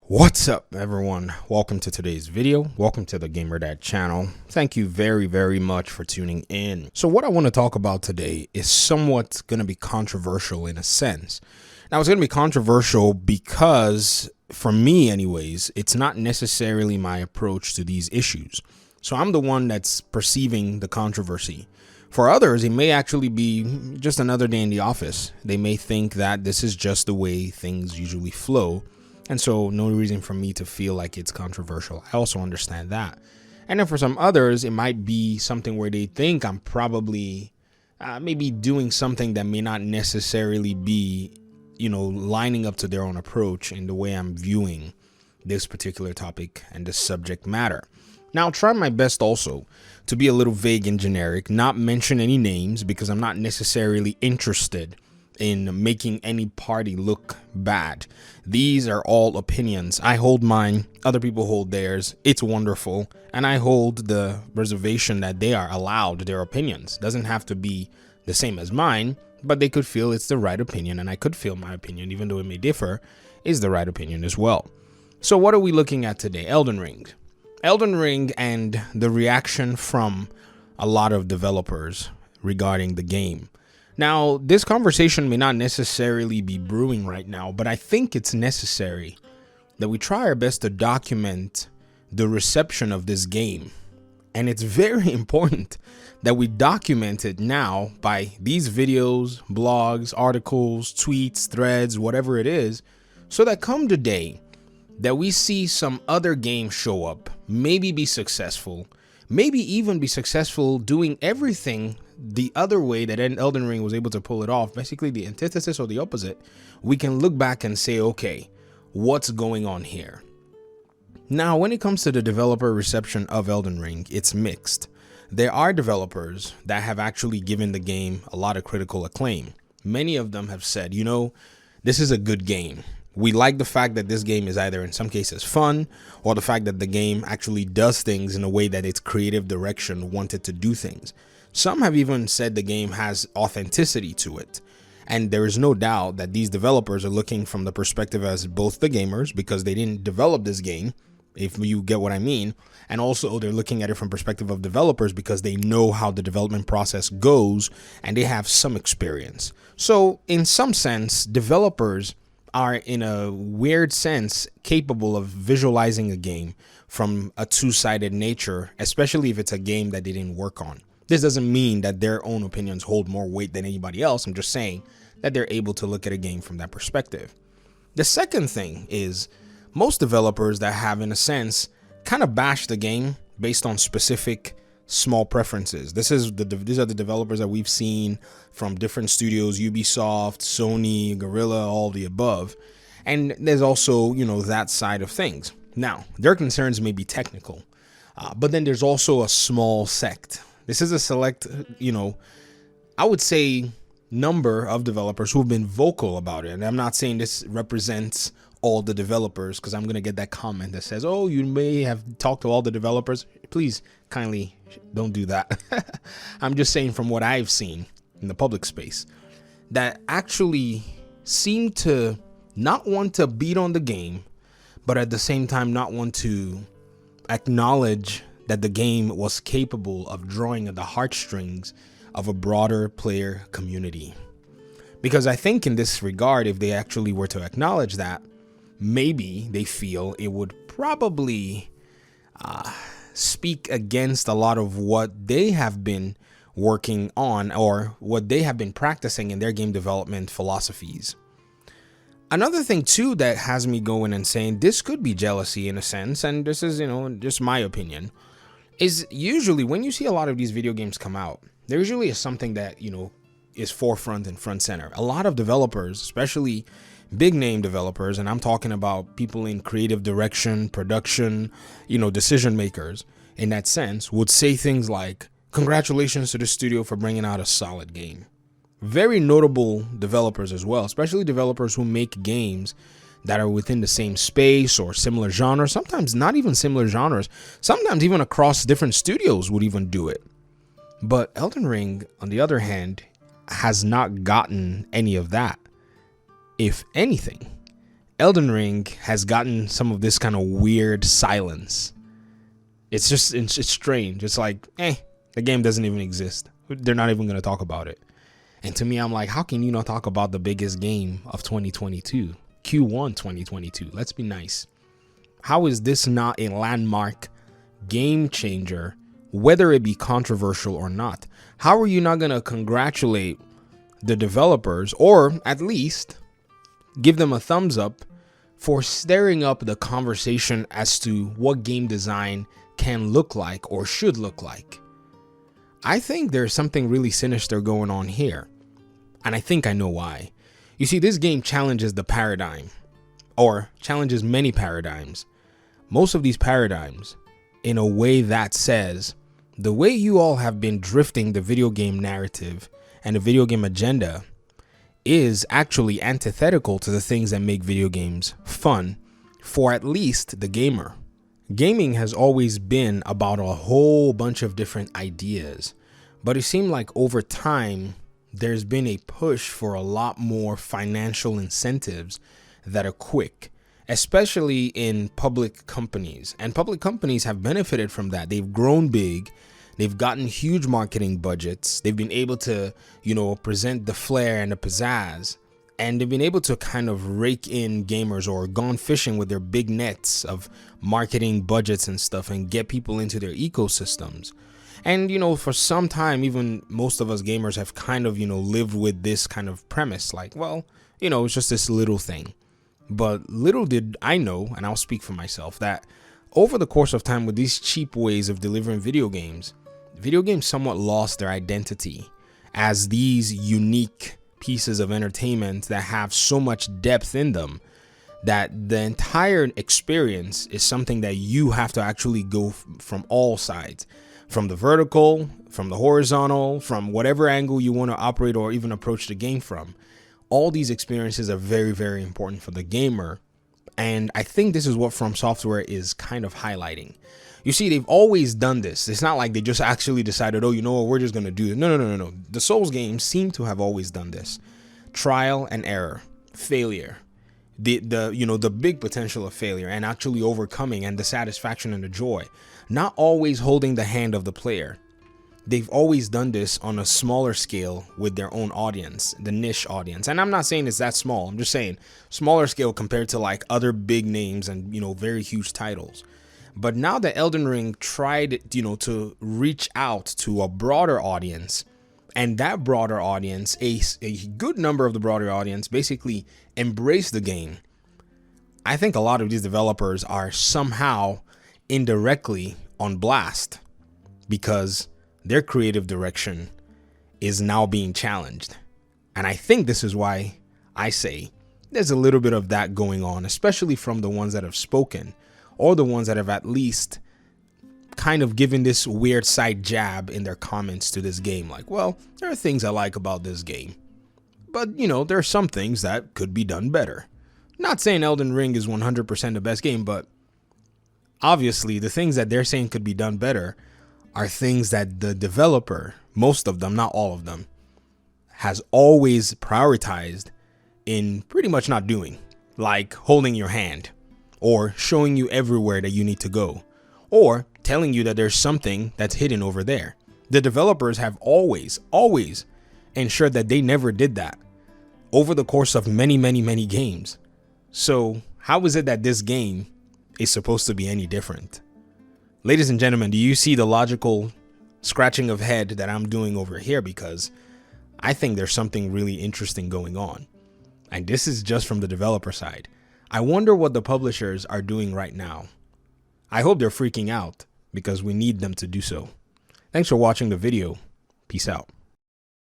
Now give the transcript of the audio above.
What's up, everyone? Welcome to today's video. Welcome to the Gamer Dad channel. Thank you very much for tuning in. So what I want to talk about today is somewhat going to be controversial in a sense. Now, it's going to be controversial because, for me anyways, it's not necessarily my approach to these issues. So I'm the one that's perceiving the controversy. For others, it may actually be just another day in the office. They may think that this is just the way things usually flow. And so no reason for me to feel like it's controversial. I also understand that. And then for some others, it might be something where they think I'm probably maybe doing something that may not necessarily be, lining up to their own approach in the way I'm viewing this particular topic and this subject matter. Now, I'll try my best also to be a little vague and generic, not mention any names because I'm not necessarily interested in making any party look bad. These are all opinions. I hold mine, other people hold theirs. It's wonderful. And I hold the reservation that they are allowed their opinions. Doesn't have to be the same as mine, but they could feel it's the right opinion, and I could feel my opinion, even though it may differ, is the right opinion as well. So what are we looking at today? Elden Ring. Elden Ring and the reaction from a lot of developers regarding the game. Now, this conversation may not necessarily be brewing right now, but I think it's necessary that we try our best to document the reception of this game. And it's very important that we document it now by these videos, blogs, articles, tweets, threads, whatever it is, so that come today that we see some other game show up, maybe be successful, maybe even be successful doing everything the other way that Elden Ring was able to pull it off, basically the antithesis or the opposite. We can look back and say, okay, what's going on here? Now, when it comes to the developer reception of Elden Ring, it's mixed. There are developers that have actually given the game a lot of critical acclaim. Many of them have said, this is a good game. We like the fact that this game is either in some cases fun, or the fact that the game actually does things in a way that its creative direction wanted to do things. Some have even said the game has authenticity to it. And there is no doubt that these developers are looking from the perspective as both the gamers, because they didn't develop this game, if you get what I mean. And also they're looking at it from perspective of developers because they know how the development process goes and they have some experience. So in some sense, developers are in a weird sense capable of visualizing a game from a two-sided nature, especially if it's a game that they didn't work on. This doesn't mean that their own opinions hold more weight than anybody else. I'm just saying that they're able to look at a game from that perspective. The second thing is most developers that have, in a sense, kind of bashed the game based on specific small preferences. These are the developers that we've seen from different studios, Ubisoft, Sony, Guerrilla, all the above. And there's also, that side of things. Now, their concerns may be technical, but then there's also a small sect. This is a select, I would say number of developers who've been vocal about it. And I'm not saying this represents all the developers, because I'm going to get that comment that says, oh, you may have talked to all the developers. Please kindly don't do that. I'm just saying from what I've seen in the public space that actually seem to not want to beat on the game, but at the same time not want to acknowledge that the game was capable of drawing at the heartstrings of a broader player community. Because I think in this regard, if they actually were to acknowledge that, maybe they feel it would probably speak against a lot of what they have been working on or what they have been practicing in their game development philosophies. Another thing too that has me going and saying this could be jealousy in a sense, and this is, just my opinion, is usually when you see a lot of these video games come out, there usually is something that, is forefront and front center. A lot of developers, especially big name developers, and I'm talking about people in creative direction, production, decision makers in that sense, would say things like, congratulations to the studio for bringing out a solid game. Very notable developers as well, especially developers who make games that are within the same space or similar genres, sometimes not even similar genres, sometimes even across different studios would even do it. But Elden Ring, on the other hand, has not gotten any of that. If anything, Elden Ring has gotten some of this kind of weird silence. It's strange. It's like, the game doesn't even exist. They're not even going to talk about it. And to me, I'm like, how can you not talk about the biggest game of 2022? Q1 2022. Let's be nice. How is this not a landmark game changer, whether it be controversial or not? How are you not going to congratulate the developers, or at least give them a thumbs up for stirring up the conversation as to what game design can look like or should look like? I think there's something really sinister going on here, and I think I know why. You see, this game challenges the paradigm, or challenges many paradigms. Most of these paradigms in a way that says the way you all have been drifting the video game narrative and the video game agenda is actually antithetical to the things that make video games fun for at least the gamer. Gaming has always been about a whole bunch of different ideas, but it seemed like over time there's been a push for a lot more financial incentives that are quick, especially in public companies. And public companies have benefited from that. They've grown big. They've gotten huge marketing budgets. They've been able to, present the flair and the pizzazz. And they've been able to kind of rake in gamers, or gone fishing with their big nets of marketing budgets and stuff, and get people into their ecosystems. And, for some time, even most of us gamers have kind of, lived with this kind of premise. Like, well, it's just this little thing. But little did I know, and I'll speak for myself, that over the course of time, with these cheap ways of delivering video games somewhat lost their identity as these unique pieces of entertainment that have so much depth in them that the entire experience is something that you have to actually go from all sides, from the vertical, from the horizontal, from whatever angle you want to operate or even approach the game from. All these experiences are very, very important for the gamer. And I think this is what From Software is kind of highlighting. You see, they've always done this. It's not like they just actually decided, oh, you know what, we're just going to do it. No. The Souls games seem to have always done this. Trial and error, failure, the big potential of failure, and actually overcoming, and the satisfaction and the joy, not always holding the hand of the player. They've always done this on a smaller scale with their own audience, the niche audience. And I'm not saying it's that small. I'm just saying smaller scale compared to like other big names and, very huge titles. But now that Elden Ring tried, to reach out to a broader audience, and that broader audience, a good number of the broader audience, basically embraced the game, I think a lot of these developers are somehow indirectly on blast because their creative direction is now being challenged. And I think this is why I say there's a little bit of that going on, especially from the ones that have spoken, or the ones that have at least kind of given this weird side jab in their comments to this game. Like, well, there are things I like about this game, but there are some things that could be done better. Not saying Elden Ring is 100% the best game, but obviously the things that they're saying could be done better are things that the developer, most of them, not all of them, has always prioritized in pretty much not doing, like holding your hand or showing you everywhere that you need to go, or telling you that there's something that's hidden over there. The developers have always ensured that they never did that over the course of many games. So how is it that this game is supposed to be any different? Ladies and gentlemen, do you see the logical scratching of head that I'm doing over here? Because I think there's something really interesting going on. And this is just from the developer side. I wonder what the publishers are doing right now. I hope they're freaking out because we need them to do so. Thanks for watching the video. Peace out.